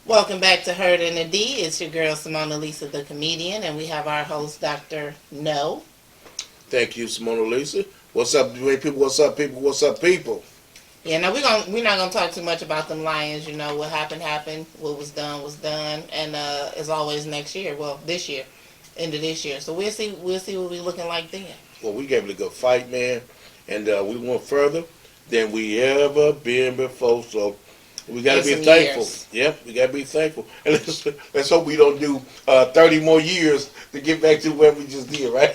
Welcome back to Heard in the D. It's your girl Simona Lisa, the comedian, and we have our host Dr. No. Thank you, Simona Lisa. What's up, people? What's up, people? What's up, people? Yeah, now we're not gonna talk too much about them Lions. You know what happened. What was done, and as always next year. Well, this year, end of this year. So we'll see what we looking like then. Well, we gave it a good fight, man, and we went further than we ever been before. So we got to be thankful. Years. Yep, we got to be thankful, and let's hope we don't do 30 more years to get back to where we just did, right?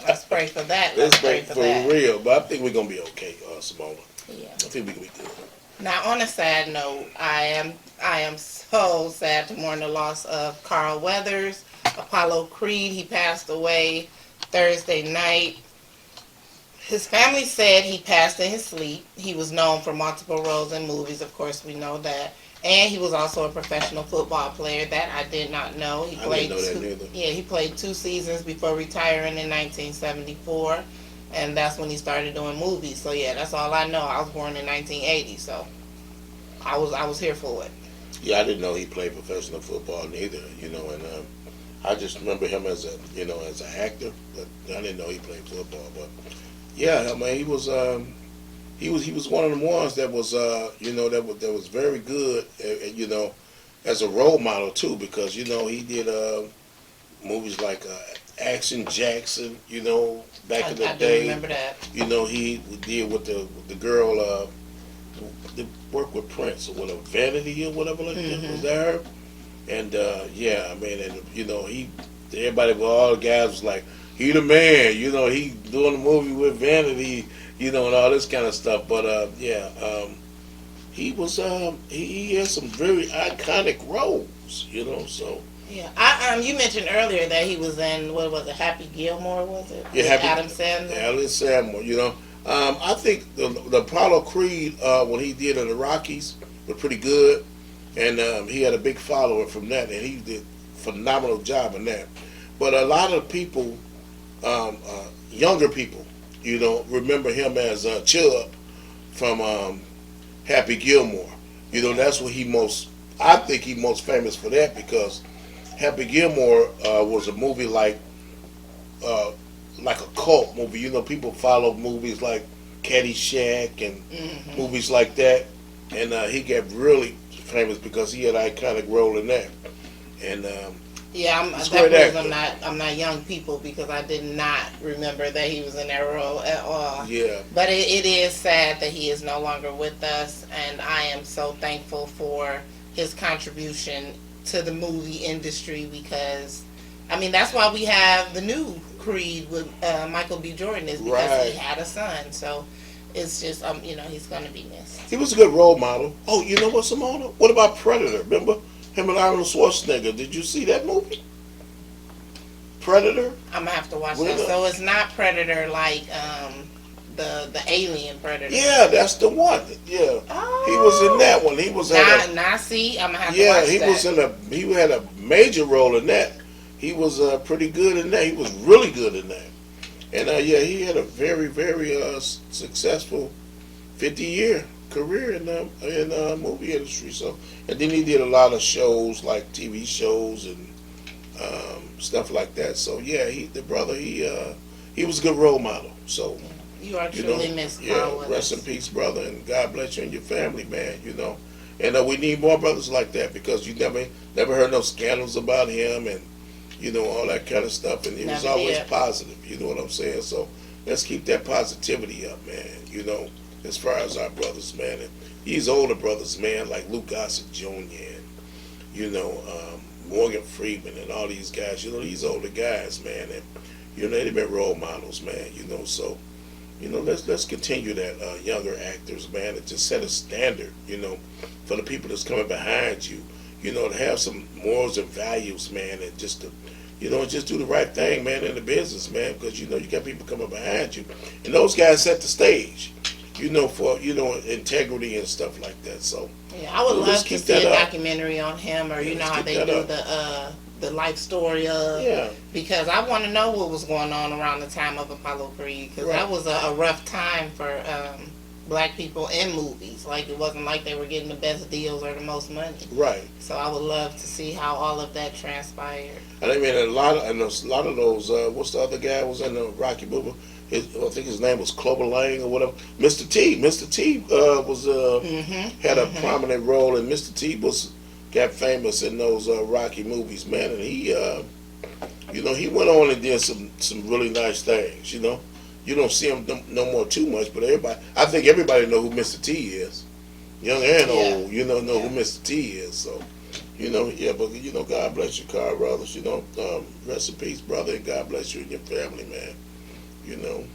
Let's pray for that. Let's pray for that. Real, but I think we're gonna be okay, Simona. Yeah. I think we can be good. Now, on a sad note, I am so sad to mourn the loss of Carl Weathers, Apollo Creed. He passed away Thursday night. His family said he passed in his sleep. He was known for multiple roles in movies, of course we know that. And he was also a professional football player. That I did not know. I didn't know that neither. Yeah, he played 2 seasons before retiring in 1974. And that's when he started doing movies. So yeah, that's all I know. I was born in 1980, so I was here for it. Yeah, I didn't know he played professional football neither. And I just remember him as as an actor, but I didn't know he played football. But yeah, I mean, he was one of the ones that was that was very good, as a role model too, because he did movies like Action Jackson, back in the I day. do remember that. He did with the girl that worked with Prince, or whatever, Vanity or whatever like that. Was that her? And yeah, I mean, and everybody, all the guys was like, he the man, he doing the movie with Vanity, and all this kind of stuff. But yeah, he was he had some very iconic roles, so. Yeah, you mentioned earlier that he was in, what was it, Happy Gilmore, was it? Yeah, Adam Sandler. Adam Sandler, I think the Apollo Creed when he did in the Rockies was pretty good, and he had a big follower from that, and he did a phenomenal job in that. But a lot of people, younger people, remember him as Chubb from Happy Gilmore. That's what I think he most famous for that, because Happy Gilmore was a movie like a cult movie. People follow movies like Caddyshack and movies like that, and he got really famous because he had an iconic role in that. And yeah, I'm not young people, because I did not remember that he was in that role at all. Yeah. But it is sad that he is no longer with us, and I am so thankful for his contribution to the movie industry, because I mean that's why we have the new Creed with Michael B. Jordan, is because he had a son. So it's just he's gonna be missed. He was a good role model. Oh, you know what, Simona? What about Predator? Remember him and Arnold Schwarzenegger? Did you see that movie? Predator? I'm gonna have to watch that. So it's not Predator like the alien Predator. Yeah, that's the one. Yeah, oh. He was in that one. He was see, I'm gonna have to watch that. He had a major role in that. He was pretty good in that. He was really good in that. And yeah, he had a very, very successful 50-year career in movie industry. So, and then he did a lot of shows, like TV shows and stuff like that. So yeah, the brother, he was a good role model. So. You are truly missed, Carl. Yeah, rest in peace, brother, and God bless you and your family, man. And we need more brothers like that, because you never heard no scandals about him, and all that kind of stuff. And he was always positive. You know what I'm saying? So let's keep that positivity up, man. As far as our brothers, man, and these older brothers, man, like Luke Gossett Jr. and Morgan Freeman and all these guys. These older guys, man, and they've been role models, man. So. Let's continue that, younger actors, man, and just set a standard, for the people that's coming behind you, to have some morals and values, man, and just to, just do the right thing, man, in the business, man, because, you got people coming behind you, and those guys set the stage, for, integrity and stuff like that. So, yeah, I would love to see a documentary on him, or, how they do the life story of, because I want to know what was going on around the time of Apollo Creed, because that was a rough time for black people in movies. Like, it wasn't like they were getting the best deals or the most money. Right. So I would love to see how all of that transpired. And I mean, a lot of those. What's the other guy was in the Rocky movie? I think his name was Clover Lang or whatever. Mr. T. Mr. T. Was had a prominent role, and Mr. T. was got famous in those Rocky movies, man. And he, he went on and did some really nice things. You don't see him no more too much, but I think everybody know who Mr. T is, young and old. Know who Mr. T is. So. But God bless you, Carl brothers. Rest in peace, brother, and God bless you and your family, man. Definitely.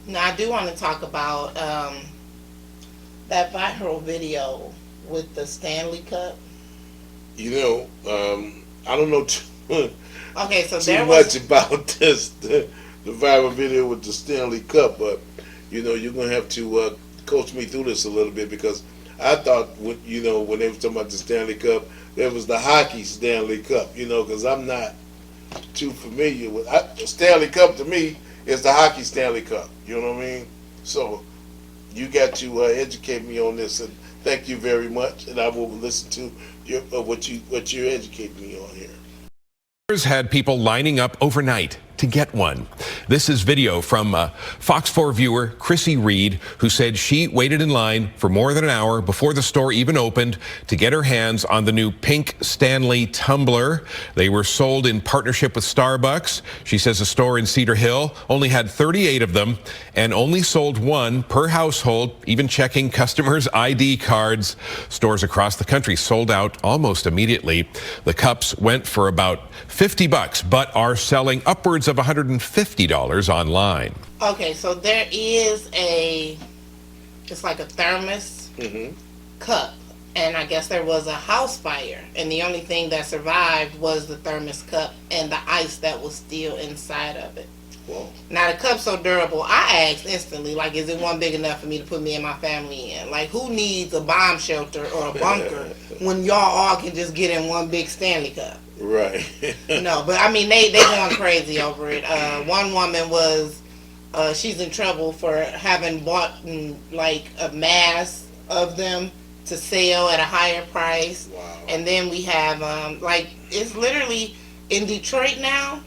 Now, I do want to talk about that viral video with the Stanley Cup. I don't know too Okay, so too much about this, the viral video with the Stanley Cup, but you're gonna have to coach me through this a little bit, because I thought when they were talking about the Stanley Cup, there was the hockey Stanley Cup, because I'm not too familiar with the Stanley Cup. To me, is the hockey Stanley Cup. You know what I mean? So you got to educate me on this, and thank you very much. And I will listen to what you're educating me on here. Had people lining up overnight to get one. This is video from Fox 4 viewer Chrissy Reed, who said she waited in line for more than an hour before the store even opened to get her hands on the new pink Stanley tumbler. They were sold in partnership with Starbucks. She says a store in Cedar Hill only had 38 of them and only sold one per household, even checking customers' ID cards. Stores across the country sold out almost immediately. The cups went for about $50, but are selling upwards of $150 online. Okay, so there is it's like a thermos cup, and I guess there was a house fire, and the only thing that survived was the thermos cup and the ice that was still inside of it. Whoa. Now, the cup's so durable, I asked instantly, like, is it one big enough for me to put me and my family in? Like, who needs a bomb shelter or a bunker when y'all all can just get in one big Stanley Cup? Right. No, but I mean, they going crazy over it. One woman was, she's in trouble for having bought like a mass of them to sell at a higher price. Wow. And then we have, it's literally in Detroit now,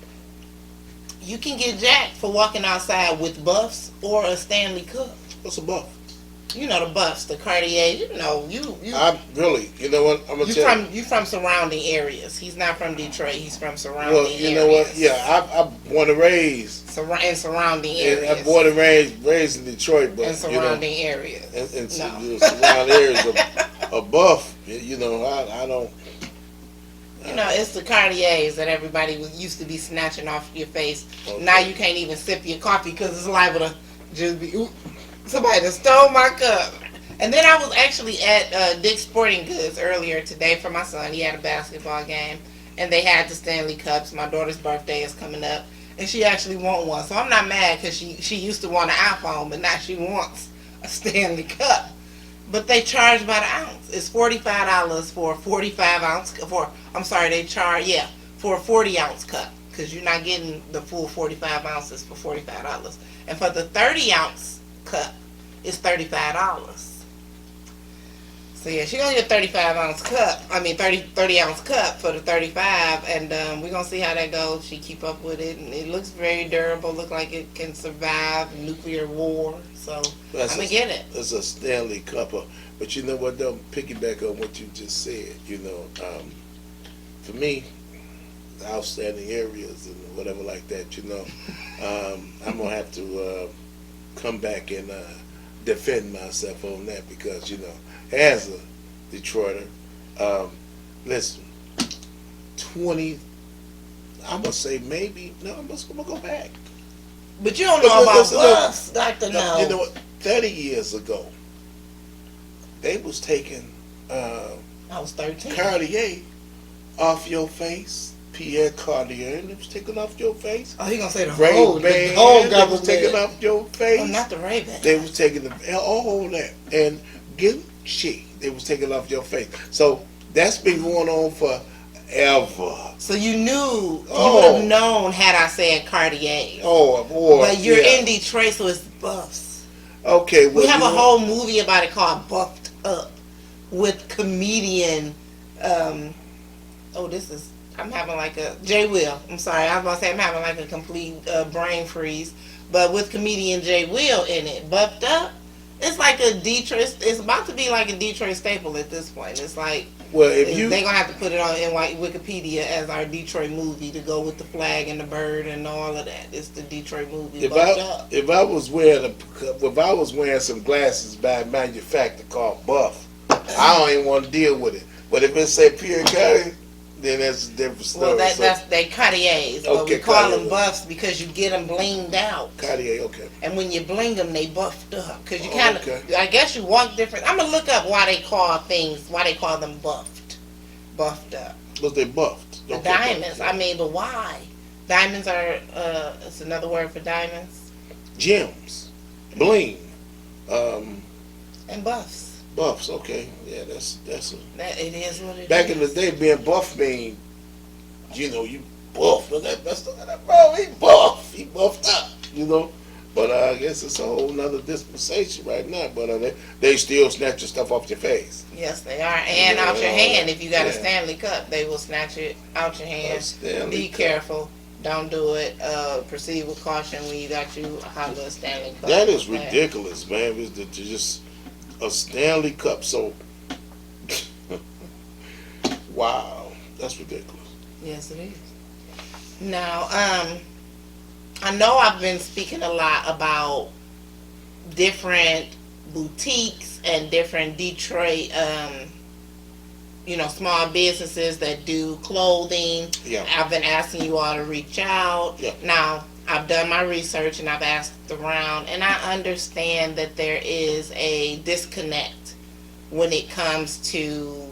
you can get jacked for walking outside with Buffs or a Stanley Cup. What's a buff? You know the Buffs, the Cartier. I'm really. You know what? I'm gonna tell you. You from surrounding areas. He's not from Detroit. He's from surrounding areas. Well, you know what? Yeah, I'm born and raised. In surrounding areas. I'm born and raised in Detroit, but in surrounding areas. And surrounding areas of Buff. I don't. It's the Cartiers that everybody used to be snatching off your face. Okay. Now you can't even sip your coffee because it's liable to just be, ooh, somebody just stole my cup. And then I was actually at Dick's Sporting Goods earlier today for my son. He had a basketball game, and they had the Stanley Cups. My daughter's birthday is coming up, and she actually wants one. So I'm not mad because she used to want an iPhone, but now she wants a Stanley Cup. But they charge by the ounce. It's $45 for a 45 ounce. For a 40 ounce cup, because you're not getting the full 45 ounces for $45. And for the 30 ounce cup, it's $35. So yeah, she gonna get a 35 ounce cup. 30 ounce cup for the 35, and we're gonna see how that goes. She keep up with it, and it looks very durable. Look like it can survive nuclear war. So I'm gonna get it. It's a Stanley Cup, but you know what? Though, piggyback on what you just said. For me, the outstanding areas and whatever like that. I'm gonna have to come back and defend myself on that, because as a Detroiter, listen, 20. I'm gonna say maybe no. I'm gonna go back. But you don't know about Buffs, Dr. No. You know what? 30 years ago, they was taking I was 13. Cartier off your face. Pierre Cartier, and it was taken off your face. Oh, he gonna say the whole government was taken off your face. Oh, not the Ray-Ban. They was taking all that, and Gucci, they was taking off your face. So that's been going on ever. So you knew, you Oh. would have known had I said Cartier. Oh, boy. But you're yeah. in Detroit, so it's Buffs. Okay, well, We have you a know- whole movie about it called Buffed Up with comedian. I'm having like a Jay Will. I'm sorry, I was about to say I'm having like a complete brain freeze. But with comedian Jay Will in it, Buffed Up. It's like a Detroit. It's about to be like a Detroit staple at this point. It's like Well, if you they're gonna have to put it on in Wikipedia as our Detroit movie to go with the flag and the bird and all of that. It's the Detroit movie. Buffed Up. if I was wearing some glasses by a manufacturer called Buff, I don't even want to deal with it. But if it say Pierre Carey, then that's a different story. Well, that's they Cartiers, but Okay, we call Cartier. them buffs because you get them blinged out. Cartier, okay. And when you bling them, they buffed up because you Oh, kind of. okay. I guess you walk different. I'm gonna look up why they call them buffed up. But they buffed. The Okay, diamonds. buffed. I mean, but why? Diamonds are. It's another word for diamonds Gems, bling, and buffs. buffs. Okay, yeah, that's That it is what it is. back in the day. Being buff mean, you buff. That's bro. He buff. He buffed up. But I guess it's a whole nother dispensation right now. But they still snatch your stuff off your face. Yes, they are, and Yeah, out your all hand. that. If you got a Yeah. Stanley Cup, they will snatch it out your hand. Stanley Be Cup. careful. Don't do it. Proceed with caution when you got you a Honda Stanley Cup. That is Okay. ridiculous, man. It's just a Stanley Cup. So, wow, that's ridiculous. Yes, it is. Now, I know I've been speaking a lot about different boutiques and different Detroit, small businesses that do clothing. Yeah. I've been asking you all to reach out. Yeah. Now, I've done my research and I've asked around, and I understand that there is a disconnect when it comes to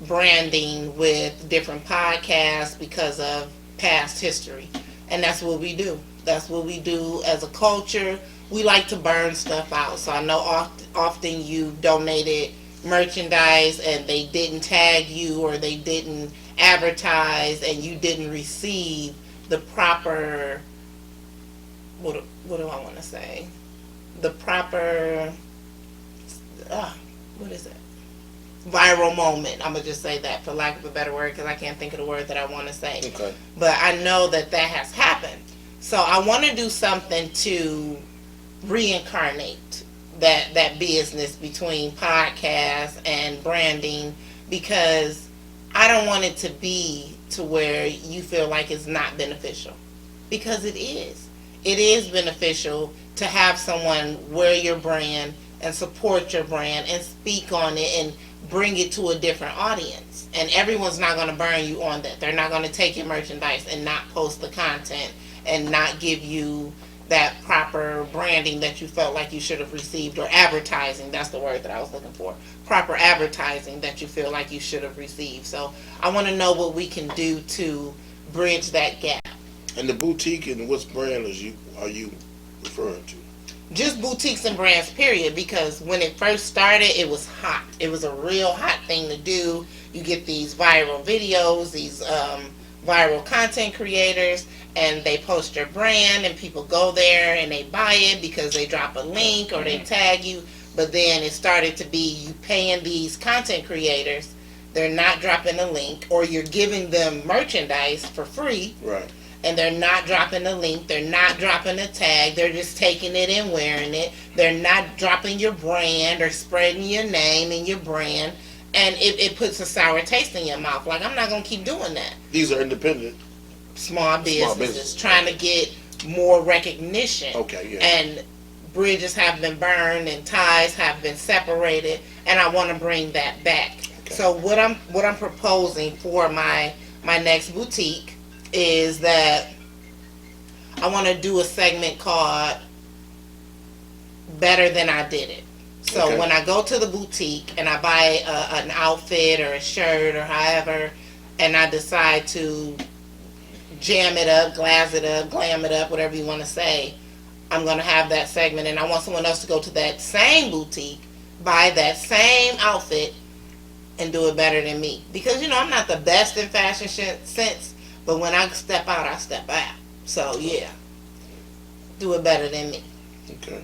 branding with different podcasts because of past history. And that's what we do. That's what we do as a culture. We like to burn stuff out. So I know often you donated merchandise and they didn't tag you or they didn't advertise and you didn't receive the proper, what do I want to say? The proper, what is it? Viral moment. I'm going to just say that for lack of a better word because I can't think of the word that I want to say. Okay. But I know that has happened. So I want to do something to reincarnate that business between podcasts and branding because I don't want it to be to where you feel like it's not beneficial. Because it is. It is beneficial to have someone wear your brand and support your brand and speak on it and bring it to a different audience. And everyone's not going to burn you on that. They're not going to take your merchandise and not post the content and not give you that proper branding that you felt like you should have received, or advertising. That's the word that I was looking for. Proper advertising that you feel like you should have received. So I want to know what we can do to bridge that gap. And the boutique, and what brand are you referring to? Just boutiques and brands, period, because when it first started, it was hot. It was a real hot thing to do. You get these viral videos, these viral content creators, and they post your brand, and people go there and they buy it because they drop a link or they tag you. But then it started to be you paying these content creators. They're not dropping a link, or you're giving them merchandise for free. Right. And they're not dropping a link. They're not dropping a tag. They're just taking it and wearing it. They're not dropping your brand or spreading your name and your brand. And it puts a sour taste in your mouth. Like, I'm not going to keep doing that. These are independent. Small businesses business. trying to get more recognition. Okay, yeah. And bridges have been burned and ties have been separated. And I want to bring that back. Okay. So what I'm proposing for my next boutique is that I want to do a segment called Better Than I Did It. So Okay. when I go to the boutique and I buy an outfit or a shirt or however, and I decide to jam it up, glass it up, glam it up, whatever you want to say, I'm going to have that segment, and I want someone else to go to that same boutique, buy that same outfit, and do it better than me. Because, I'm not the best in fashion sense, but when I step out, I step out. So, yeah, do it better than me. Okay.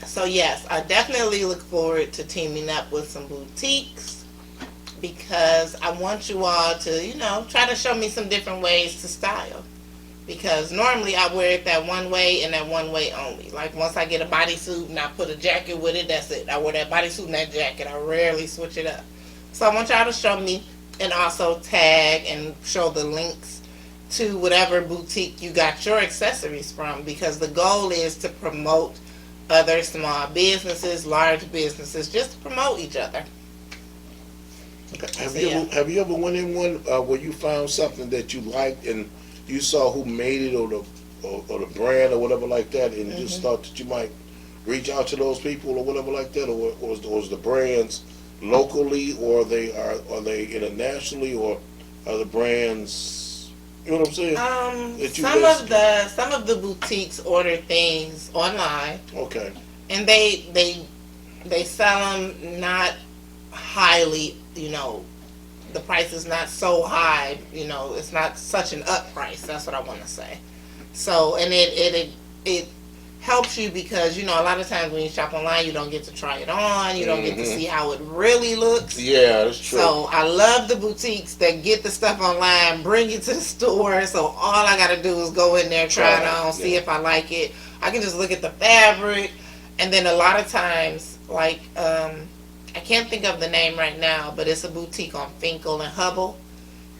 So, yes, I definitely look forward to teaming up with some boutiques because I want you all to, try to show me some different ways to style. Because normally I wear it that one way and that one way only. Like once I get a bodysuit and I put a jacket with it, that's it. I wear that bodysuit and that jacket. I rarely switch it up. So I want y'all to show me and also tag and show the links to whatever boutique you got your accessories from, because the goal is to promote other small businesses, large businesses, just to promote each other. Have you ever went in one where you found something that you liked and you saw who made it or the brand or whatever like that, and you just thought that you might reach out to those people or whatever like that, or was the brands locally, or are they internationally, or are the brands, you know what I'm saying? Some of the boutiques order things online. Okay. And they sell them not highly, the price is not so high, it's not such an up price. That's what I want to say. So, and it helps you because, a lot of times when you shop online, you don't get to try it on. You don't get to see how it really looks. Yeah, that's true. So I love the boutiques that get the stuff online, bring it to the store. So all I got to do is go in there, try it on, see if I like it. I can just look at the fabric. And then a lot of times, like, I can't think of the name right now, but it's a boutique on Finkel and Hubble.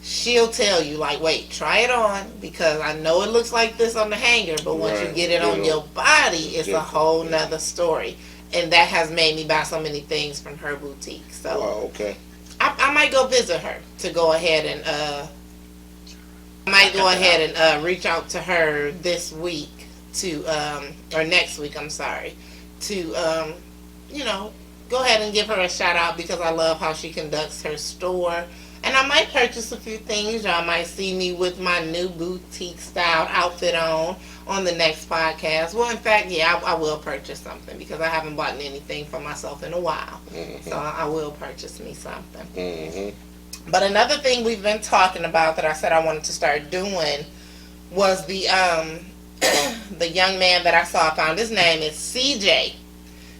She'll tell you, like, wait, try it on, because I know it looks like this on the hanger, but once you get it on your body, it's a whole nother story. And that has made me buy so many things from her boutique. So okay. I might go visit her to go ahead and reach out to her this week or next week, I'm sorry, to go ahead and give her a shout out, because I love how she conducts her store. And I might purchase a few things. Y'all might see me with my new boutique style outfit on the next podcast. Well, in fact, yeah, I will purchase something, because I haven't bought anything for myself in a while. So I will purchase me something. But another thing we've been talking about that I said I wanted to start doing was the the young man that I saw. I found his name is CJ.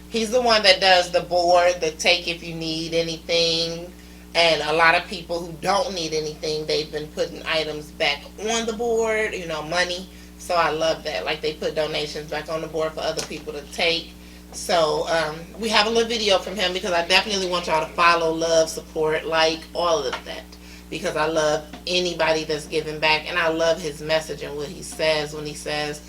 He's the one that does the board, the take if you need anything. And a lot of people who don't need anything, they've been putting items back on the board, money. So I love that. Like, they put donations back on the board for other people to take. So we have a little video from him, because I definitely want y'all to follow, love, support, like, all of that. Because I love anybody that's giving back. And I love his message and what he says when he says,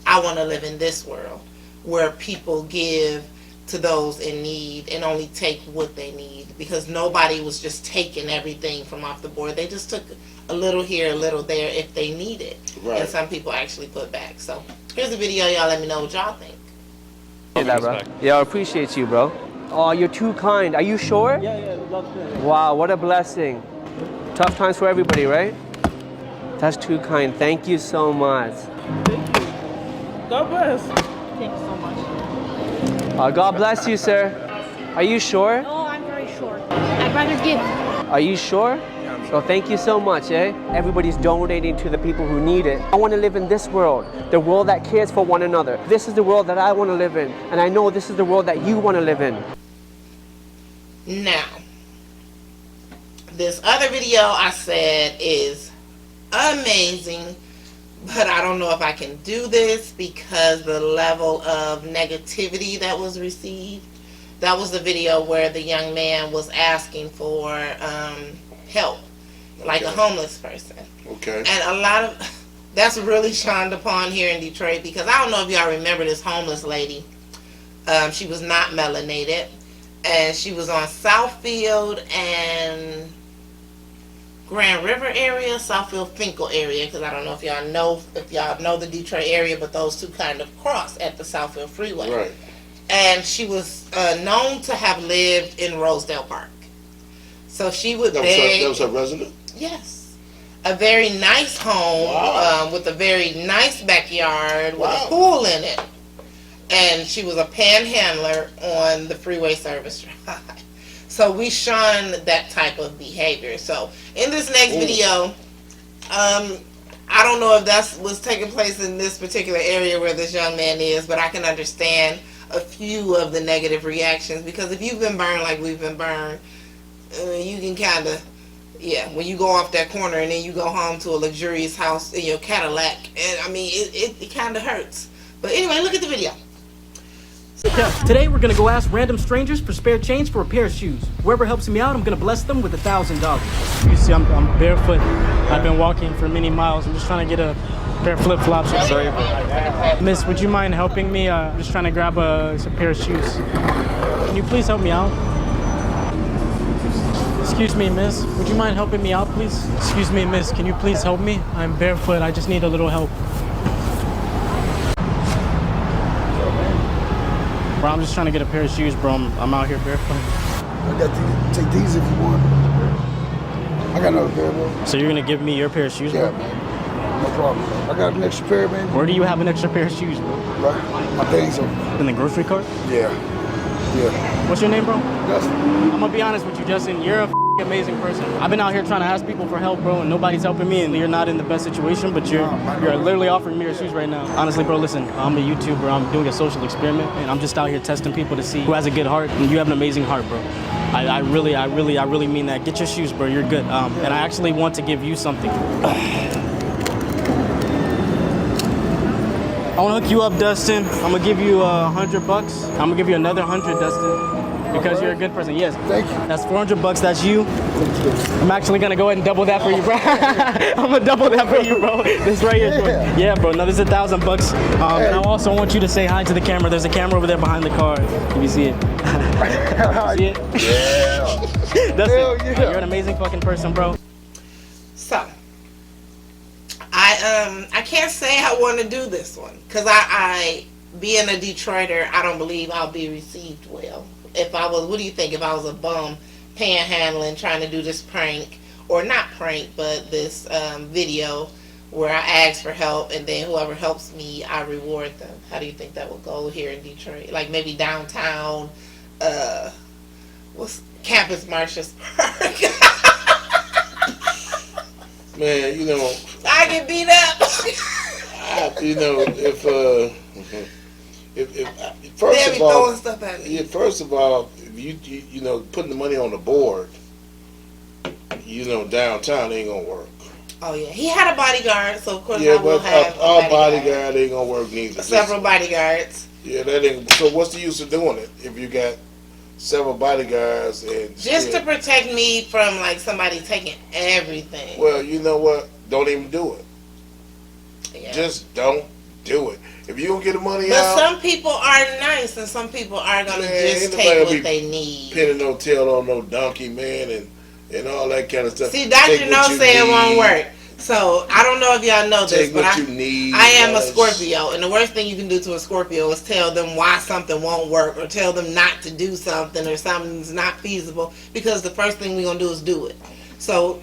I want to live in this world where people give to those in need and only take what they need, because nobody was just taking everything from off the board. They just took a little here, a little there if they need it. Right. And some people actually put back. So here's the video. Y'all let me know what y'all think. Bro. Yeah, I appreciate you, bro. Oh, you're too kind. Are you sure? Yeah, love that. Wow, what a blessing. Tough times for everybody, right? That's too kind. Thank you so much. Thank you. God bless. Thank you so much. God bless you, sir. Are you sure? Oh, I'm very sure. I'd rather give. Are you sure? Well, thank you so much, eh? Everybody's donating to the people who need it. I want to live in this world, the world that cares for one another. This is the world that I want to live in, and I know this is the world that you want to live in. Now, this other video I said is amazing, but I don't know if I can do this because the level of negativity that was received. That was the video where the young man was asking for help, like a homeless person. Okay. And a lot of that's really shined upon here in Detroit, because I don't know if y'all remember this homeless lady. She was not melanated, and she was on Southfield and Grand River area, Southfield Finkel area, because I don't know if y'all know the Detroit area, but those two kind of cross at the Southfield Freeway. Right. And she was known to have lived in Rosedale Park. So she would beg. That was her resident? Yes. A very nice home with a very nice backyard with a pool in it. And she was a panhandler on the freeway service drive. So we shun that type of behavior. So in this next video, I don't know if that's what's taking place in this particular area where this young man is, but I can understand a few of the negative reactions, because if you've been burned like we've been burned, you can kind of, when you go off that corner and then you go home to a luxurious house in your Cadillac, and I mean, it kind of hurts. But anyway, look at the video. Yeah, today we're gonna go ask random strangers for spare change for a pair of shoes. Whoever helps me out, I'm gonna bless them with $1,000. You see, I'm barefoot. I've been walking for many miles. I'm just trying to get a pair of flip-flops. Sorry, miss, would you mind helping me? I'm just trying to grab a pair of shoes. Can you please help me out? Excuse me, miss. Would you mind helping me out, please? Excuse me, miss. Can you please help me? I'm barefoot. I just need a little help. Bro, I'm just trying to get a pair of shoes, bro. I'm out here barefoot. I got these. Take these if you want. I got another pair, bro. So you're gonna give me your pair of shoes, bro? Yeah, man. No problem. I got an extra pair, man. Where do you have an extra pair of shoes, bro? Right. My things are. In the grocery cart? Yeah. Yeah. What's your name, bro? Justin. I'm gonna be honest with you, Justin. You're a amazing person. I've been out here trying to ask people for help, bro, and nobody's helping me, and you're not in the best situation, but you're literally offering me your shoes right now. Honestly, bro, listen, I'm a YouTuber. I'm doing a social experiment, and I'm just out here testing people to see who has a good heart, and you have an amazing heart, bro. I really mean that. Get your shoes, bro. You're good. And I actually want to give you something. I want to hook you up, Dustin. I'm gonna give you $100. I'm gonna give you another 100, Dustin. Because you're a good person, yes. Thank you. That's $400, that's you. I'm actually gonna go ahead and double that for you, bro. I'm gonna double that for you, bro. This right here. Yeah. Yeah, bro, no, this is $1,000. And I also want you to say hi to the camera. There's a camera over there behind the car. Can you see it? See it? Yeah. That's Hell it. yeah. You're an amazing fucking person, bro. So, I can't say I want to do this one, because I being a Detroiter, I don't believe I'll be received well. If I was, what do you think, if I was a bum panhandling trying to do this prank, or not prank, but this video where I ask for help, and then whoever helps me, I reward them? How do you think that will go here in Detroit? Like maybe downtown, what's Campus Martius Park? Man, you know, I get beat up. you know, if first They be of all, throwing stuff at me. yeah, first of all, if you know, putting the money on the board, you know, downtown ain't gonna work. Oh yeah, he had a bodyguard, so of course Yeah, I will but have a our bodyguard. bodyguard ain't gonna work neither. Several bodyguards. Yeah, that ain't. So what's the use of doing it if you got several bodyguards and Just still, to protect me from like somebody taking everything. well, you know what? Don't even do it. Yeah. Just don't do it. If you don't get the money But out, some people are nice, and some people are gonna Man, just ain't take nobody what they need. pinning no tail on no donkey, man, and all that kind of stuff. See, Dr. Take No what you say it won't need. work. So I don't know if y'all know this, Take but what you need. I am a all that Scorpio, and the worst thing you can do to a Scorpio is tell them why something won't work, or tell them not to do something, or something's not feasible, because the first thing we're gonna do is do it. So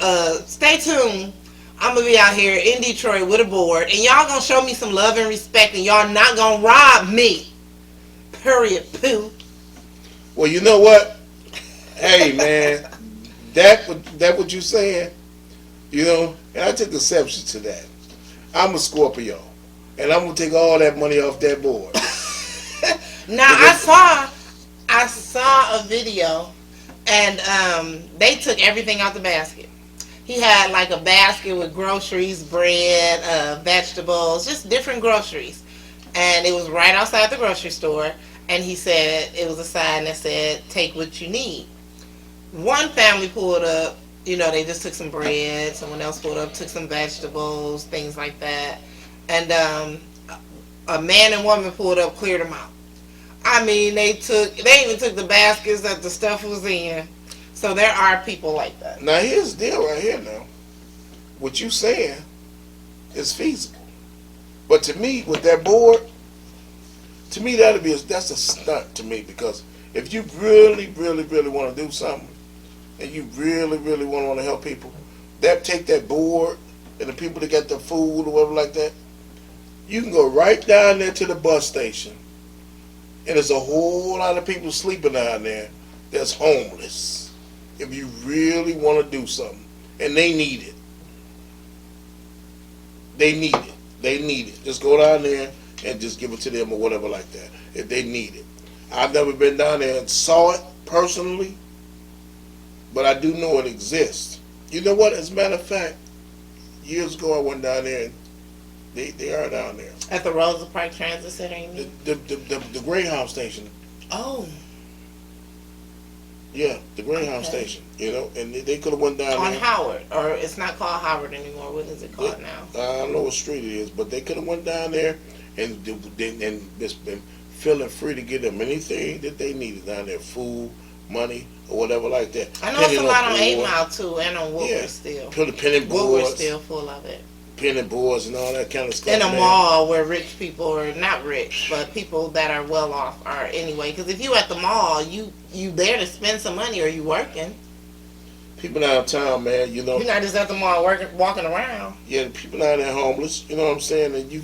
stay tuned. I'm gonna be out here in Detroit with a board, and y'all gonna show me some love and respect, and y'all not gonna rob me. Period. Pooh. Well, you know what? Hey, man, that what you saying? You know, and I took exception to that. I'm a Scorpio, and I'm gonna take all that money off that board. Now I saw a video, and they took everything out the basket. He had like a basket with groceries, bread, vegetables, just different groceries, and it was right outside the grocery store. And he said it was a sign that said, "Take what you need." One family pulled up. You know, they just took some bread. Someone else pulled up, took some vegetables, things like that. And a man and woman pulled up, cleared them out. I mean, they even took the baskets that the stuff was in. So there are people like that. Now here's the deal right here. Now, what you saying is feasible, but to me, with that board, to me that's a stunt to me, because if you really want to do something, and you really want to help people, take that board and the people that got the food or whatever like that, you can go right down there to the bus station, and there's a whole lot of people sleeping down there. that's homeless, if you really want to do something, and they need it, they need it. Just go down there and just give it to them or whatever like that if they need it. I've never been down there and saw it personally, but I do know it exists. You know what? As a matter of fact, years ago I went down there and they are down there. At the Rosa Parks Transit Center, you mean? The Greyhound station. Oh. Yeah, the Greyhound station. You know, and they could have went down On there. Howard, or it's not called Howard anymore. What is it called now? I don't know what street it is, but they could have went down there and just been feeling free to get them anything that they needed down there, food, money, or whatever like that. I know it's a lot on 8 board. Mile too, and on Woodward Yeah. still. Put the penny Woodward's boards, still full of it. penny boards, and all that kind of stuff. In a man. mall where rich people, or not rich, but people that are well off are anyway. Because if you at the mall, you there to spend some money, or you working. People downtown, man, you know. You're not just at the mall walking around. Yeah, the people down there homeless. You know what I'm saying? And you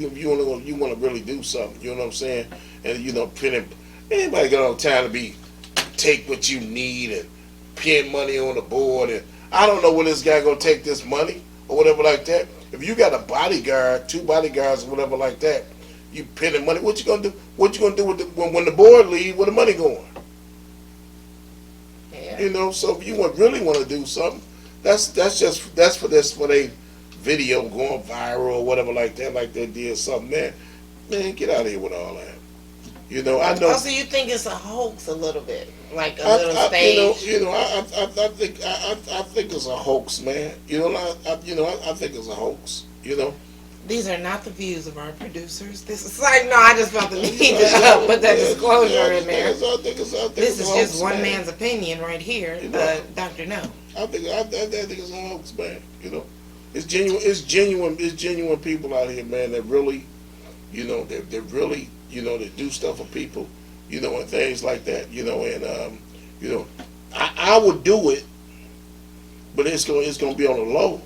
want to really do something. You know what I'm saying? And you know, anybody got on time to be take what you need and pin money on the board. And I don't know when this guy gonna take this money or whatever like that. If you got a bodyguard, 2 bodyguards or whatever like that, you pinning money. What you gonna do? What you gonna do with when the board leave? Where the money going? Yeah. You know, so if you really want to do something, that's for their video going viral or whatever like that, like they did something, man, get out of here with all that. You know, I know. Also, you think it's a hoax a little bit, like a little stage. I think it's a hoax, man. I think it's a hoax. You know. These are not the views of our producers. This is like, no, I just felt the need to put that disclosure in there. This is just one man's opinion right here, Dr. No. I think it's a hoax, man. You know, it's genuine people out here, man. That really, you know, they really, you know, they do stuff for people, you know, and things like that, you know, and you know, I would do it, but it's gonna be on the low.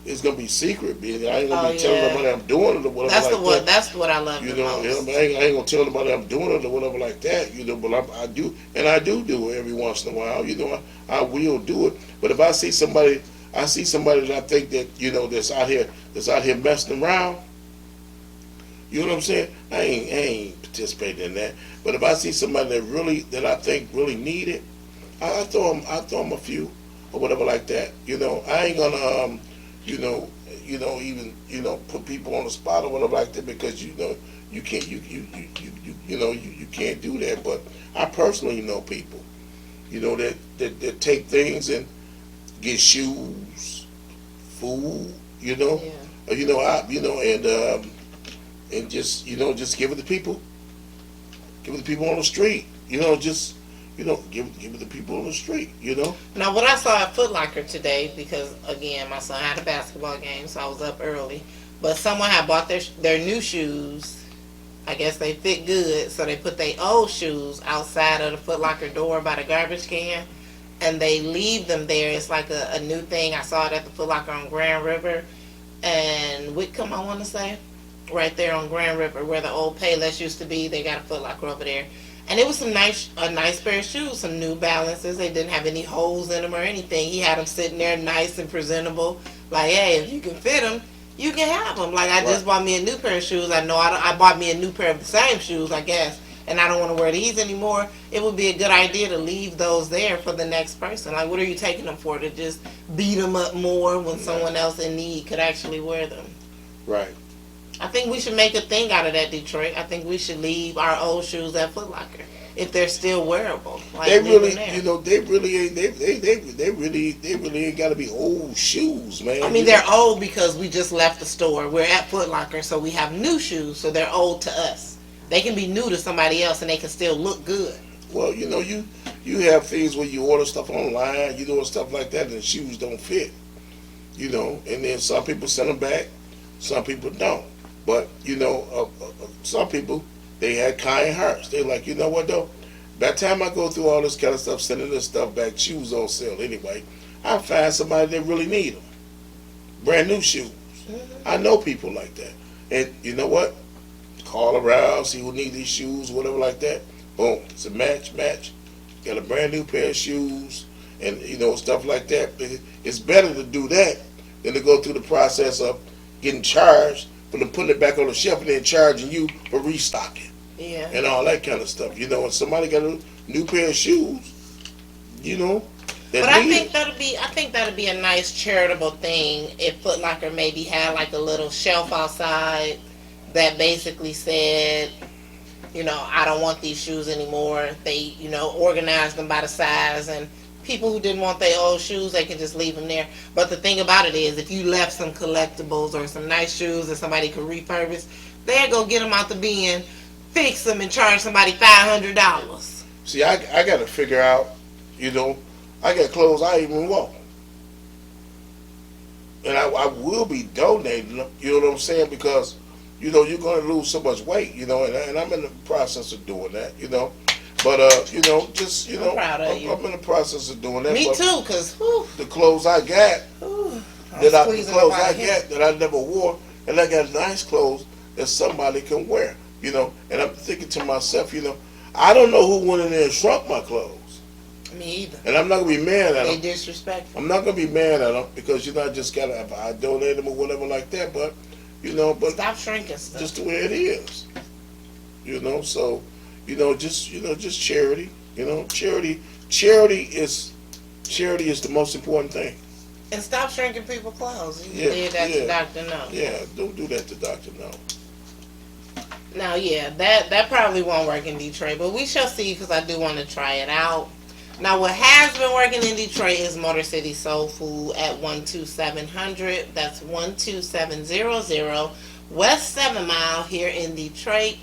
It's gonna be secret. I ain't gonna be telling nobody I'm doing it or whatever. That's what I love. You know, I ain't gonna tell nobody I'm doing it or whatever like that. You know, but I do, and I do it every once in a while. You know, I will do it. But if I see somebody that I think that, you know, that's out here messing around. You know what I'm saying? I ain't participating in that. But if I see somebody that I think really need it, I throw them a few or whatever like that. You know, I ain't gonna even put people on the spot or whatever like that, because you know you can't you can't do that. But I personally know people, you know, that take things and get shoes, food, you know, and just give it to people, on the street, you know, just. You know, give it to people on the street, you know? Now, what I saw at Foot Locker today, because, again, my son had a basketball game, so I was up early, but someone had bought their new shoes. I guess they fit good, so they put their old shoes outside of the Foot Locker door by the garbage can, and they leave them there. It's like a new thing. I saw it at the Foot Locker on Grand River and Whitcomb, I want to say, right there on Grand River, where the old Payless used to be. They got a Foot Locker over there. And it was a nice pair of shoes, some New Balances. They didn't have any holes in them or anything. He had them sitting there nice and presentable. Like, hey, if you can fit them, you can have them. Like, I just bought me a new pair of shoes. I know I bought me a new pair of the same shoes, I guess, and I don't want to wear these anymore. It would be a good idea to leave those there for the next person. Like, what are you taking them for? To just beat them up more when someone else in need could actually wear them? Right. I think we should make a thing out of that, Detroit. I think we should leave our old shoes at Foot Locker if they're still wearable. Like, they really ain't got to be old shoes, man. I mean, they're old because we just left the store. We're at Foot Locker, so we have new shoes, so they're old to us. They can be new to somebody else, and they can still look good. Well, you know, you have things where you order stuff online, you doing stuff like that, and the shoes don't fit. You know, and then some people send them back, some people don't. But, you know, some people, they had kind hearts. They're like, you know what, though? By the time I go through all this kind of stuff, sending this stuff back, shoes on sale anyway, I find somebody that really need them. Brand new shoes. I know people like that. And you know what? Call around, see who need these shoes, whatever like that. Boom. It's a match. got a brand new pair of shoes, and stuff like that. It's better to do that than to go through the process of getting charged for them putting it back on the shelf and then charging you for restocking. Yeah. And all that kind of stuff. When somebody got a new pair of shoes, but I think that'd be a nice charitable thing if Foot Locker maybe had like a little shelf outside that basically said, I don't want these shoes anymore. They, organized them by the size, and people who didn't want their old shoes, they can just leave them there. But the thing about it is, if you left some collectibles or some nice shoes that somebody could repurpose, they'd go get them out the bin, fix them, and charge somebody $500. See, I got to figure out, I got clothes I even want. And I will be donating them, you know what I'm saying? Because, you're going to lose so much weight, and I'm in the process of doing that, But, just, I'm proud of you. I'm in the process of doing that. Me too, because, the clothes I got, that I never wore, and I got nice clothes that somebody can wear, And I'm thinking to myself, I don't know who went in there and shrunk my clothes. Me either. And I'm not going to be mad at them. They disrespectful. I'm not going to be mad at them because, I just got to, I donate them or whatever like that, but, but stop shrinking stuff. just the way it is, so, just charity, charity is the most important thing. And stop shrinking people's clothes. You did that to Dr. No. Yeah, don't do that to Dr. No. Now, yeah, that probably won't work in Detroit, but we shall see because I do want to try it out. Now, what has been working in Detroit is Motor City Soul Food at 12700. That's 12700 West 7 Mile here in Detroit.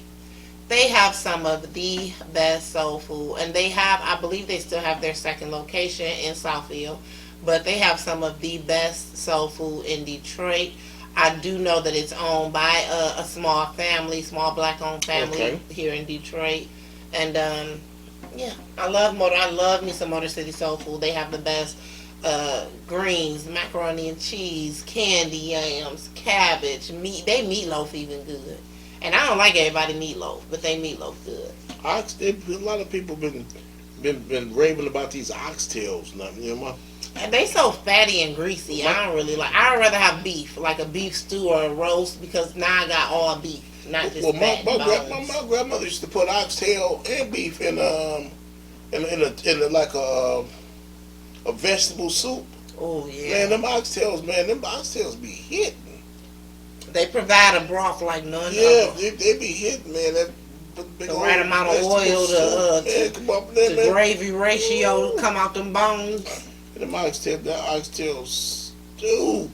They have some of the best soul food, and they have, I believe they still have their second location in Southfield, but they have some of the best soul food in Detroit. I do know that it's owned by a small black-owned family here in Detroit, and yeah, I love me some Motor City Soul Food. They have the best greens, macaroni and cheese, candy yams, cabbage, meat. They meatloaf even good. And I don't like everybody meatloaf, but they meatloaf good. A lot of people been raving about these oxtails, And they so fatty and greasy. I don't really like. I'd rather have beef, like a beef stew or a roast, because now I got all beef, not just fat bones. My grandmother used to put oxtail and beef in like a vegetable soup. Oh yeah. Man, them oxtails be hitting. They provide a broth like none other. Yeah, they be hitting, man. That big the right amount of oil to gravy ratio come out them bones. And them oxtails stew.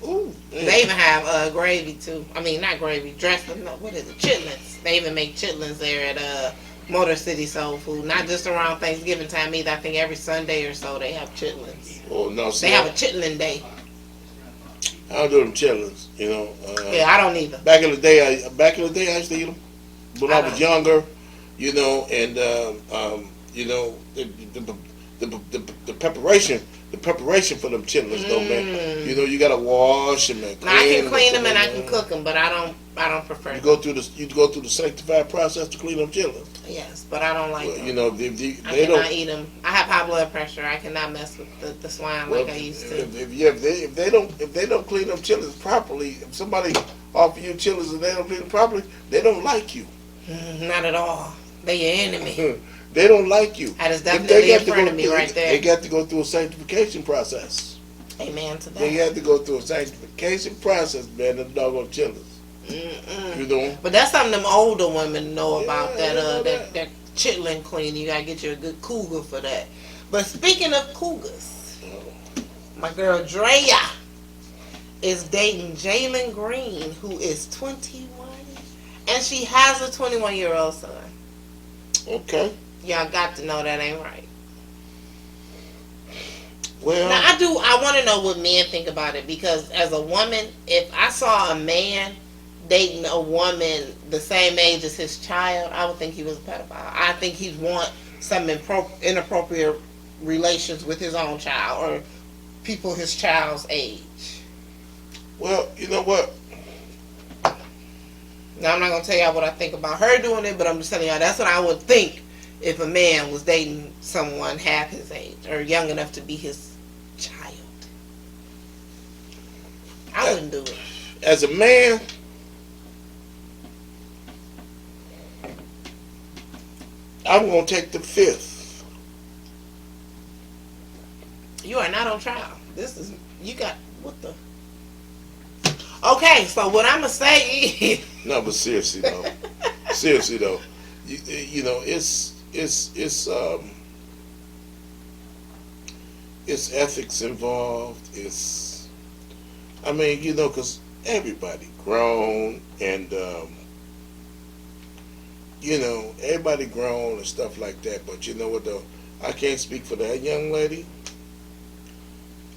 Ooh, man. They even have gravy too. I mean, not gravy, dressed. What is it? Chitlins. They even make chitlins there at Motor City Soul Food. Not just around Thanksgiving time either. I think every Sunday or so they have chitlins. Oh no, see, they have a chitlin day. I don't do them chitlins, yeah, I don't either. Back in the day, I used to eat them when I was younger, and the preparation for them chitlins, though, man. You gotta wash them and clean. Now, I can clean them and I can cook them, but I don't prefer. You go through the sanctified process to clean them chitlins. Yes, but I don't like them. I cannot eat them. I have high blood pressure. I cannot mess with the swine like I used to. If they don't clean them chitlins properly, if somebody offer you chitlins and they don't clean them properly, they don't like you. Not at all. They your enemy. They don't like you. That is definitely a friend of me right there. They got to go through a sanctification process. Amen to that. They have to go through a sanctification process, man. The doggone chitlins. But that's something them older women know about, that chitlin cleaning. You gotta get you a good cougar for that. But speaking of cougars, my girl Drea is dating Jalen Green, who is 21, and she has a 21-year-old son. Okay. Y'all got to know that ain't right. Well, now I want to know what men think about it, because as a woman, if I saw a man dating a woman the same age as his child, I would think he was a pedophile. I think he'd want some inappropriate relations with his own child or people his child's age. Well, you know what? Now, I'm not going to tell y'all what I think about her doing it, but I'm just telling y'all that's what I would think if a man was dating someone half his age or young enough to be his child. I wouldn't do it. As a man, I'm gonna take the fifth. You are not on trial. This is you got what the. Okay, so what I'm gonna say is. No, but seriously though, you know, it's ethics involved. I mean, you know, because everybody grown and you know, everybody grown and stuff like that. But you know what though, I can't speak for that young lady.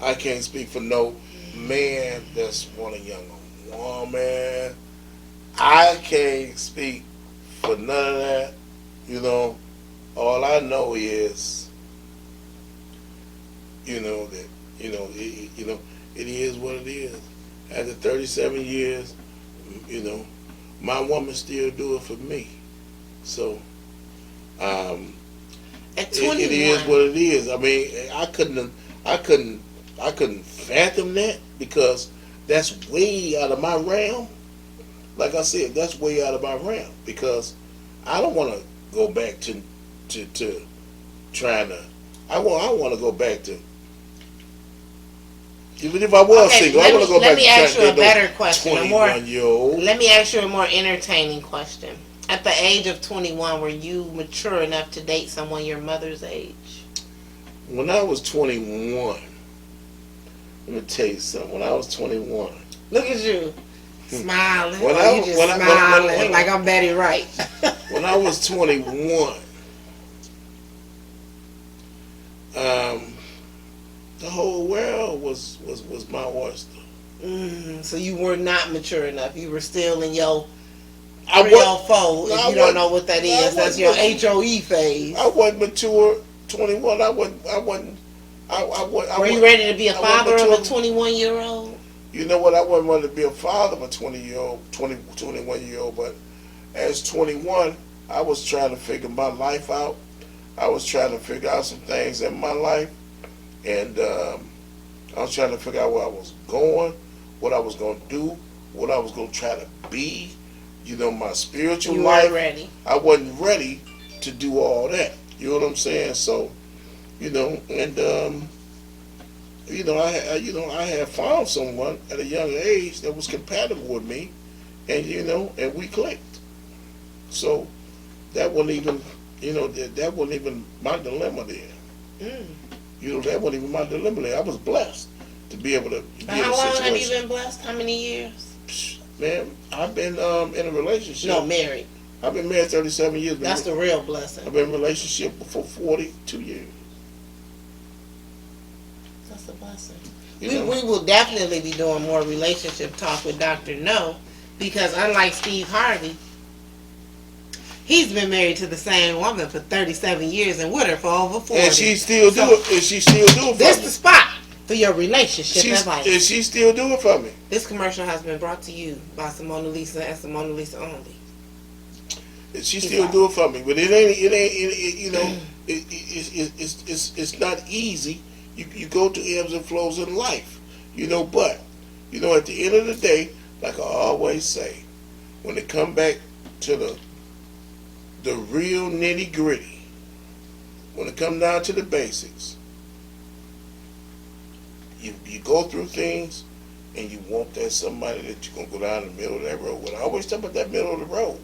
I can't speak for no man that's want a young woman. I can't speak for none of that. You know, all I know is, you know that it is what it is. After 37 years, you know, my woman still do it for me. So, At 21, it is what it is. I mean, I couldn't fathom that because that's way out of my realm. Like I said, that's way out of my realm because I don't want to go back to trying to. I want to go back to. Even if I was single, I want to go back to trying to ask you a date better no question. 21-year-old. Let me ask you a more entertaining question. At the age of 21, were you mature enough to date someone your mother's age? When I was 21, let me tell you something. When I was 21, Look at you, smiling. When You just smiling like I'm Betty Wright. when I was 21, the whole world was my oyster. So you were not mature enough. You were still in your I 304. If I you don't wasn't- know what that I is, that's your wasn't- HOE phase. I wasn't mature. 21. I wasn't. Were you ready to be a I wasn't father of a mature. 21-year-old? You know what? I wasn't ready to be a father of a 21-year-old. But as 21, I was trying to figure my life out. I was trying to figure out some things in my life, and I was trying to figure out where I was going, what I was going to do, what I was going to try to be. You know, my spiritual You life. weren't ready. I wasn't ready to do all that. You know what I'm saying? So, you know, and I had found someone at a young age that was compatible with me, and and we clicked. So that wasn't even, that wasn't even my dilemma there. That wasn't even my dilemma there. I was blessed to be able to be in a How long have you situation. been blessed? How many years? Man, I've been in a relationship. No, married. I've been married 37 years. That's the real blessing. I've been in a relationship for 42 years. That's a blessing. You We know? will definitely be doing more relationship talk with Dr. No, because unlike Steve Harvey, he's been married to the same woman for 37 years and with her for over 40. And she still do it. And she still do it for This me. the spot for your relationship advice. And she still do it for me. This commercial has been brought to you by Simona Lisa and Simona Lisa only. And she still do it for me. But it's not easy. You go through ebbs and flows in life. But at the end of the day, like I always say, when it come back to the real nitty gritty, when it come down to the basics, you go through things and you want that somebody that you're gonna go down the middle of that road with. I always talk about that middle of the road.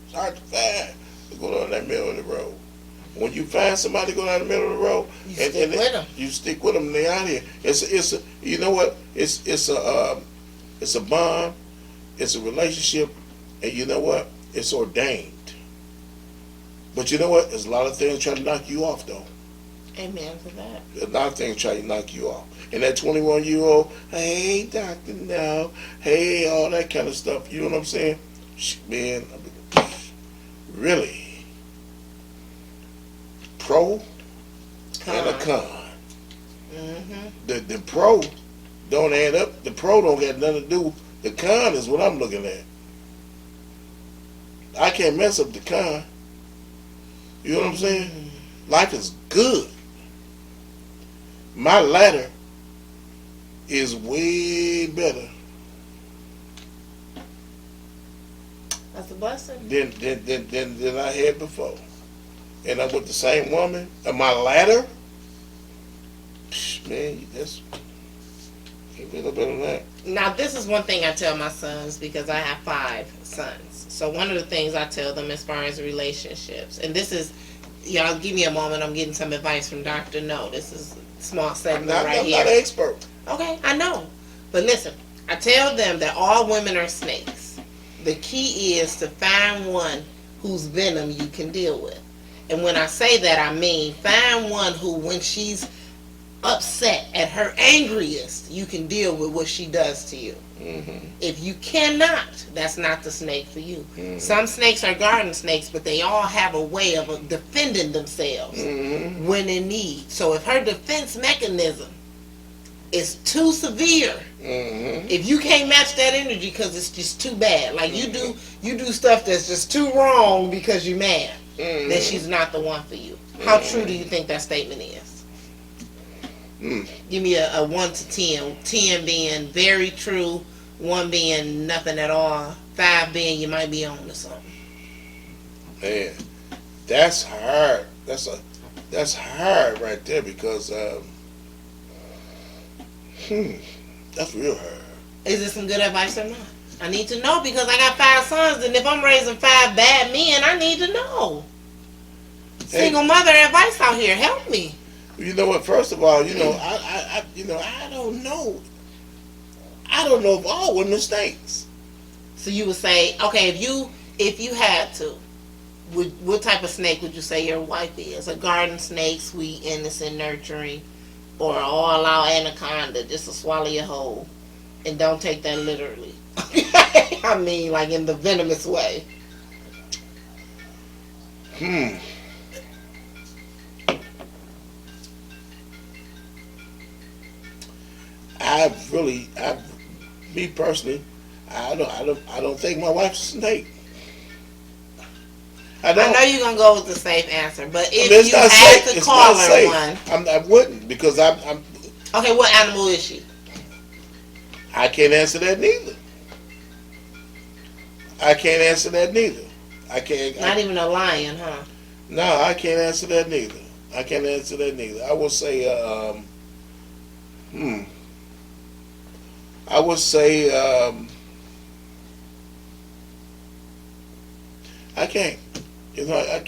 It's hard to find to go down that middle of the road. When you find somebody to go down the middle of the road, You stick with them. You stick with them. And they out here. It's a you know what? It's a bond. It's a relationship, and you know what? It's ordained. But you know what? There's a lot of things trying to knock you off, though. Amen to that. A lot of things try to knock you off. And that 21-year-old, hey, doctor, no, hey, all that kind of stuff. You know what I'm saying? Man, really, pro and a con. The pro don't add up. The pro don't got nothing to do. The con is what I'm looking at. I can't mess up the con. You know what I'm saying? Life is good. My ladder is way better That's a blessing. than I had before. And I'm with the same woman. And my ladder, man, that's a little better than that. Now, this is one thing I tell my sons because I have 5 sons. So one of the things I tell them as far as relationships, and this is, y'all give me a moment, I'm getting some advice from Dr. No. This is a small segment right I'm here. not an expert. Okay, I know. But listen, I tell them that all women are snakes. The key is to find one whose venom you can deal with. And when I say that, I mean find one who, when she's upset at her angriest, you can deal with what she does to you. If you cannot, that's not the snake for you. Some snakes are garden snakes, but they all have a way of defending themselves when in need. So if her defense mechanism is too severe, if you can't match that energy because it's just too bad, like you do stuff that's just too wrong because you're mad, then she's not the one for you. How true do you think that statement is? Give me a 1 to 10. 10 being very true, 1 being nothing at all, 5 being you might be on to something. Man, that's hard. That's hard right there because that's real hard. Is this some good advice or not? I need to know because I got 5 sons, and if I'm raising 5 bad men, I need to know. Single mother advice out here, help me. You know what? First of all, I don't know. I don't know if all women are snakes. So you would say, okay, if you had to, what type of snake would you say your wife is? A garden snake, sweet, innocent, nurturing, or an all-out anaconda, just to swallow you whole? And don't take that literally. I mean, like in the venomous way. Me personally, I don't think my wife's a snake. I know you're gonna go with the safe answer, but if it's you not had safe. to call her safe. one, I wouldn't because I'm. Okay, what animal is she? I can't answer that neither. I can't answer that neither. I can't. Not even a lion, huh? No, I can't answer that neither. I can't answer that neither. I would say, I would say, I can't. I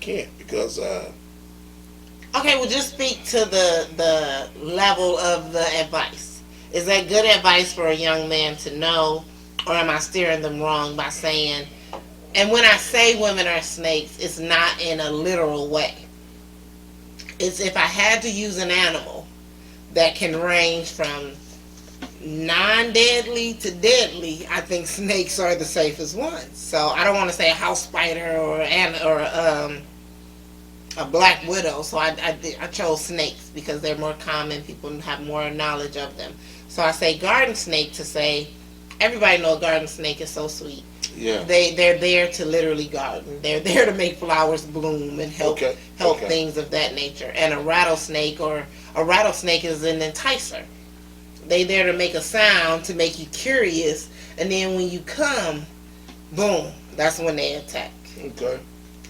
can't because. Okay, well, just speak to the level of the advice. Is that good advice for a young man to know, or am I steering them wrong by saying? And when I say women are snakes, it's not in a literal way. It's if I had to use an animal that can range from non-deadly to deadly, I think snakes are the safest ones. So I don't want to say a house spider or a black widow. So I chose snakes because they're more common. People have more knowledge of them. So I say garden snake to say everybody knows a garden snake is so sweet. Yeah. They're there to literally garden. They're there to make flowers bloom and help things of that nature. And a rattlesnake is an enticer. They there to make a sound to make you curious, and then when you come, boom, that's when they attack. Okay.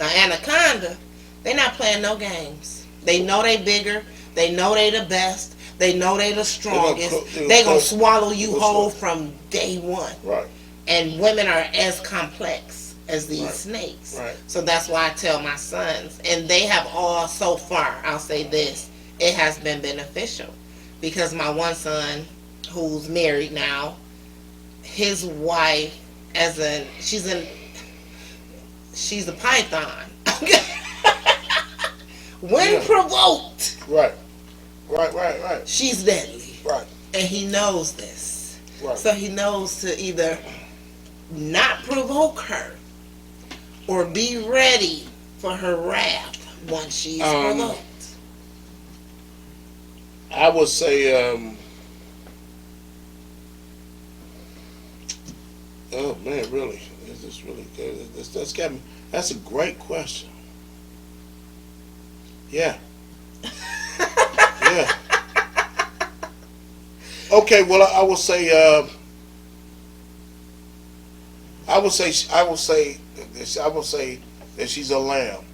An anaconda, they not playing no games. They know they bigger. They know they the best. They know they the strongest. They gonna swallow you whole from day one. Right. And women are as complex as these snakes. Right. So that's why I tell my sons, and they have all so far, I'll say this, it has been beneficial. Because my one son, who's married now, his wife, she's a python. When provoked, right, she's deadly. Right. And he knows this. Right. So he knows to either not provoke her or be ready for her wrath once she's provoked. I would say, oh man, really, is this really good? That's a great question. Yeah. Yeah. Okay. Well, I will say. I will say. I will say. I will say that she's a lamb.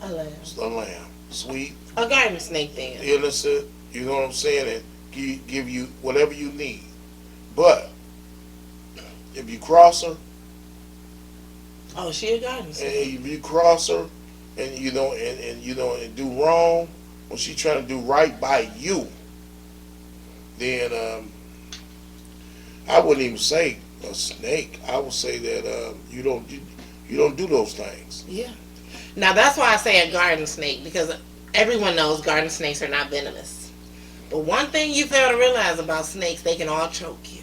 A lamb. She's a lamb. Sweet, A garden snake then. innocent. You know what I'm saying? And give you whatever you need. But if you cross her, Oh, she a garden and snake. if you cross her, and you know, and you know, and do wrong when she trying to do right by you, then I wouldn't even say a snake. I would say that you don't do those things. Yeah. Now that's why I say a garden snake, because everyone knows garden snakes are not venomous. But one thing you fail to realize about snakes, they can all choke you.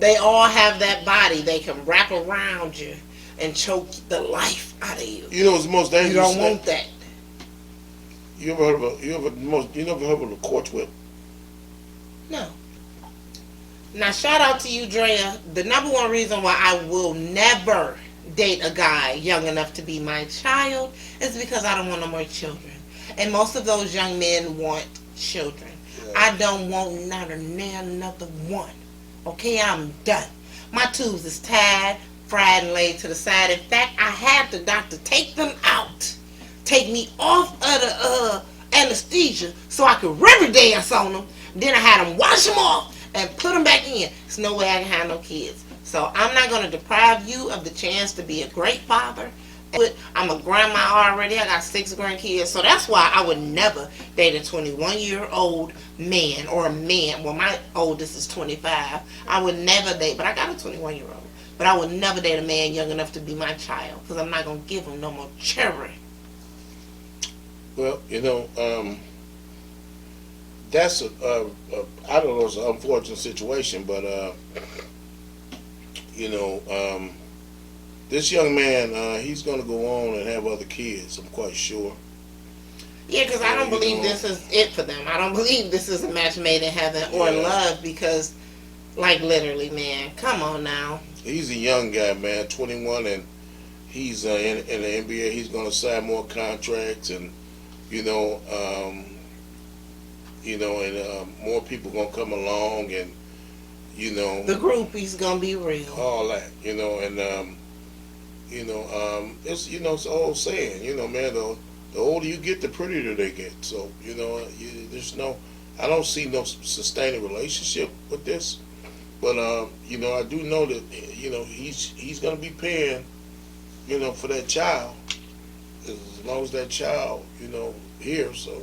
They all have that body. They can wrap around you and choke the life out of you. You know what's the most You dangerous don't snake? want that. You never heard of a corpse whip? No. Now shout out to you, Drea. The number one reason why I will never date a guy young enough to be my child is because I don't want no more children. And most of those young men want children. Yeah. I don't want not another one. Okay, I'm done. My tubes is tied, fried, and laid to the side. In fact, I had the doctor take them out, take me off of the anesthesia so I could river dance on them. Then I had them wash them off and put them back in. There's no way I can have no kids. So I'm not going to deprive you of the chance to be a great father. I'm a grandma already. I got 6 grandkids. So that's why I would never date a 21-year-old man or a man. Well, my oldest is 25. I would never date, but I got a 21-year-old. But I would never date a man young enough to be my child, because I'm not going to give him no more cherry. Well, you know, that's I don't know, it's an unfortunate situation, but you know, this young man, he's going to go on and have other kids, I'm quite sure. Yeah, because I don't You believe know. this is it for them. I don't believe this is a match made in heaven or Yeah. love, because, like, literally, man, come on now. He's a young guy, man, 21, and he's in the NBA. He's going to sign more contracts, and and more people going to come along, and The groupie's gonna be real. all that, and it's it's an old saying, man, the older you get, the prettier they get. So there's no, I don't see no sustaining relationship with this, but I do know that he's gonna be paying for that child as long as that child here. So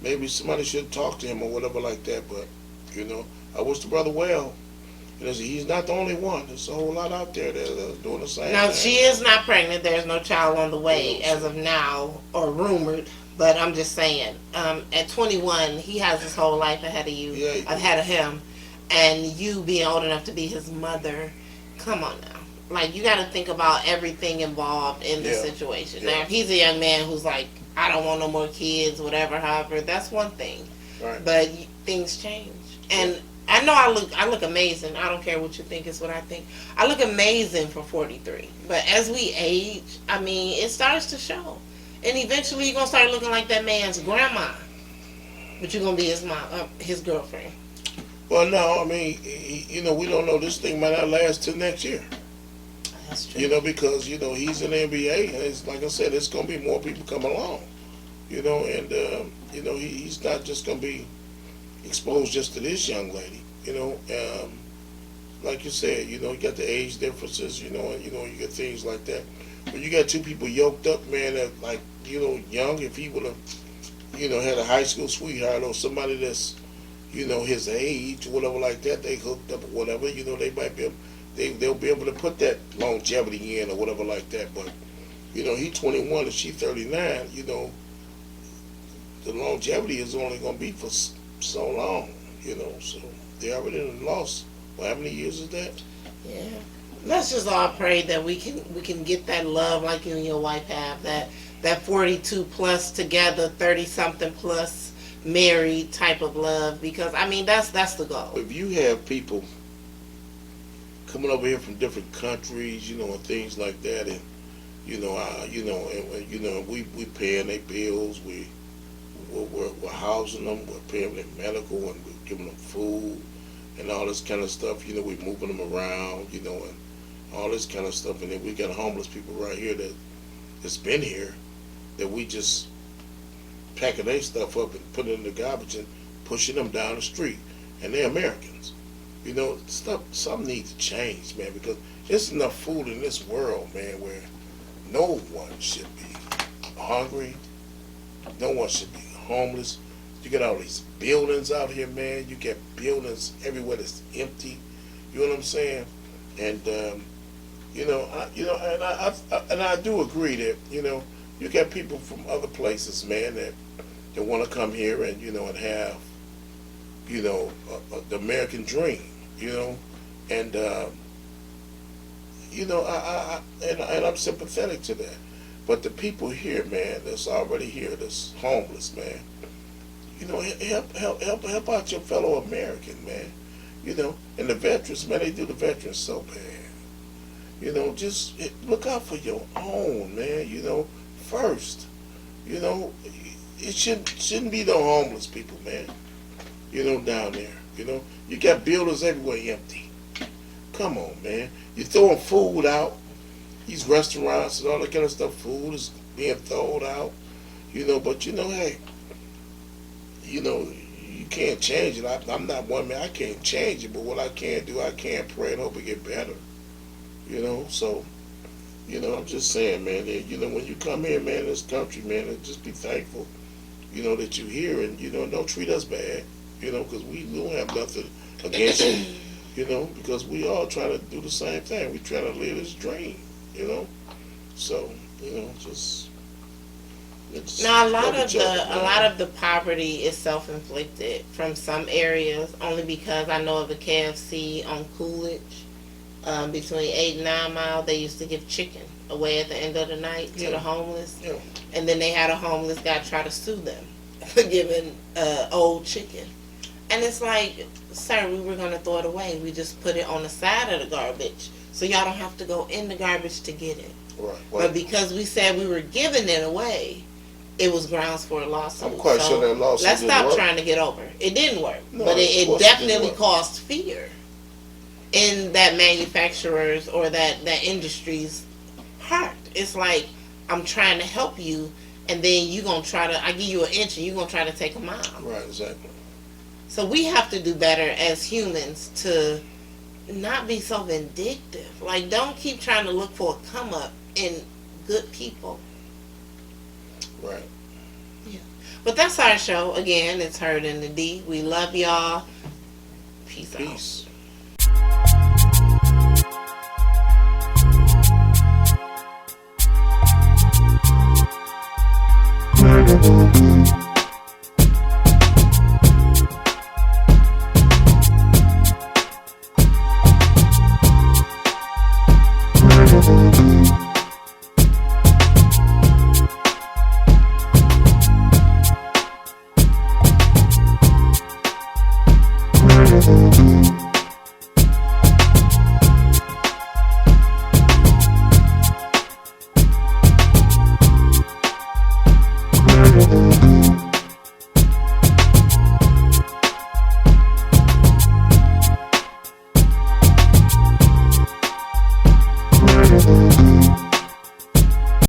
maybe somebody should talk to him or whatever like that. But I wish the brother well. He's not the only one. There's a whole lot out there that are doing the same Now, thing. she is not pregnant. There's no child on the way as of now, or rumored. But I'm just saying, at 21, he has his whole life ahead of you, Yeah. ahead of him, and you being old enough to be his mother. Come on now. Like, you got to think about everything involved in this Yeah. situation. Yeah. Now, if he's a young man who's like, I don't want no more kids, whatever, however, that's one thing. Right. But things change. And I know I look amazing. I don't care what you think, it's what I think. I look amazing for 43. But as we age, I mean, it starts to show. And eventually you're going to start looking like that man's grandma. But you're going to be his mom, his girlfriend. Well, no, I mean, we don't know. This thing might not last till next year. That's true. Because he's in the NBA, and it's like I said, it's gonna be more people coming along. And he's not just gonna be exposed just to this young lady. Like you said, you got the age differences. And you get things like that. When you got two people yoked up, man, that like young, if he would have had a high school sweetheart or somebody that's his age, whatever like that, they hooked up or whatever, they might be. They'll be able to put that longevity in or whatever like that. But, he's 21 and she's 39, the longevity is only going to be for so long, So they already lost, how many years is that? Yeah. Let's just all pray that we can get that love like you and your wife have, that 42 plus together, 30 something plus married type of love, because I mean that's the goal. If you have people coming over here from different countries, and things like that, and we paying their bills, we're housing them, we're paying their medical, and we're giving them food and all this kind of stuff. We're moving them around, and all this kind of stuff. And then we got homeless people right here that's been here, that we just packing their stuff up and putting it in the garbage and pushing them down the street. And they're Americans. Something needs to change, man, because there's enough food in this world, man, where no one should be hungry. No one should be homeless. You got all these buildings out here, man. You get buildings everywhere that's empty. You know what I'm saying? And I do agree that you got people from other places, man, that want to come here and and have the American dream, and and I'm sympathetic to that. But the people here, man, that's already here, that's homeless, man, help out your fellow American, man. And the veterans, man, they do the veterans so bad. Just look out for your own, man. First, it shouldn't be no homeless people, man. Down there. You got buildings everywhere empty. Come on, man. You're throwing food out. These restaurants and all that kind of stuff, food is being thrown out. But hey, you can't change it. I'm not one man. I can't change it, but what I can do, I can pray and hope it get better. So, I'm just saying, man, that, when you come here, man, in this country, man, just be thankful, that you're here, and, don't treat us bad, because we don't have nothing against you, because we all trying to do the same thing. We trying to live this dream, So, just now a lot of the poverty is self-inflicted from some areas, only because I know of a KFC on Coolidge, between 8 and 9 Mile. They used to give chicken away at the end of the night to the homeless, and then they had a homeless guy try to sue them for giving old chicken. And it's like, sir, we were going to throw it away. We just put it on the side of the garbage, so y'all don't have to go in the garbage to get it. Right. But because we said we were giving it away, it was grounds for a lawsuit. I'm quite sure that lawsuit let's stop work. trying to get over. It didn't work, No, but it definitely work. caused fear in that manufacturer's or that industry's heart. It's like, I'm trying to help you, and then you gonna try to, I give you an inch and you gonna try to take a mile. Right, exactly. So we have to do better as humans to not be so vindictive. Like, don't keep trying to look for a come up in good people. Right. Yeah. But that's our show. Again, it's Heard in the D. We love y'all. Peace out. Thank you.